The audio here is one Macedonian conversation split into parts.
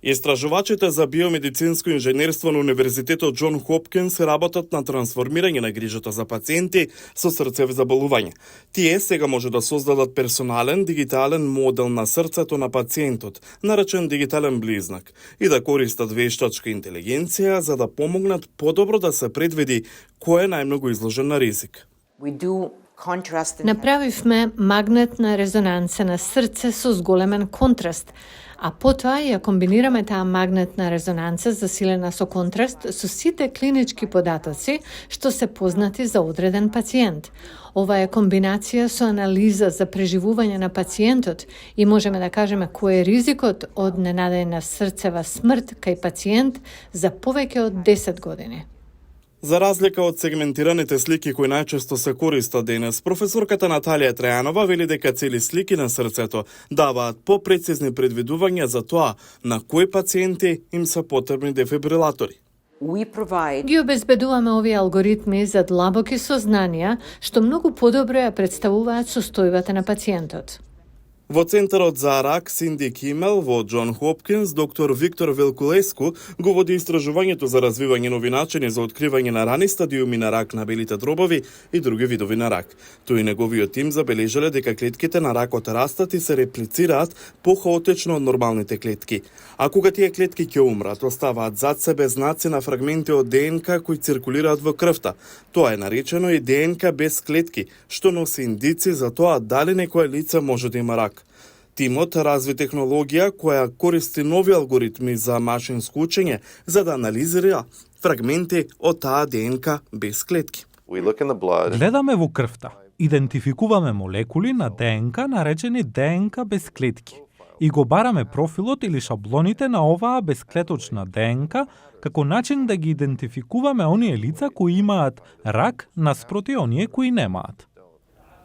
Истражувачите за биомедицинско инженерство на Универзитетот Џон Хопкинс работат на трансформирање на грижата за пациенти со срцеви заболувања. Тие сега може да создадат персонален дигитален модел на срцето на пациентот, наречен дигитален близнак, и да користат вештачка интелигенција за да помогнат подобро да се предвиди кој е најмногу изложен на ризик. Направивме магнетна резонанца на срце со зголемен контраст, а потоа ја комбинираме таа магнетна резонанца засилена со контраст со сите клинички податоци што се познати за одреден пациент. Ова е комбинација со анализа за преживување на пациентот и можеме да кажеме кој е ризикот од ненадејна срцева смрт кај пациент за повеќе од 10 години. За разлика од сегментираните слики кои најчесто се користат денес, професорката Наталија Трајанова вели дека цели слики на срцето даваат попрецизни предвидувања за тоа на кои пациенти им се потребни дефибрилатори. Ги обезбедуваме овие алгоритми за длабоки сознанија што многу подобро ја представуваат состојбата на пациентот. Во Центарот за рак Синди Кимел во Џон Хопкинс, доктор Виктор Велкулеску го води истражувањето за развивање нови начини за откривање на рани стадиуми на рак на белите дробови и други видови на рак. Тој и неговиот тим забележале дека клетките на ракот растат и се реплицираат похаотично од нормалните клетки. А кога тие клетки ќе умрат, оставаат зад себе знаци на фрагменти од ДНК кои циркулираат во крвта. Тоа е наречено и ДНК без клетки, што носи индици за тоа дали некое лице може да има рак. Тимот разви технологија која користи нови алгоритми за машинско учење за да анализира фрагменти од таа ДНК без клетки. Гледаме во крвта, идентификуваме молекули на ДНК наречени ДНК без клетки и го бараме профилот или шаблоните на оваа безклеточна ДНК како начин да ги идентификуваме оние лица кои имаат рак наспроти оние кои немаат.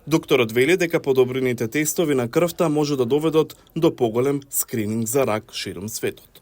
Докторот вели дека подобрените тестови на крвта може да доведат до поголем скрининг за рак широм светот.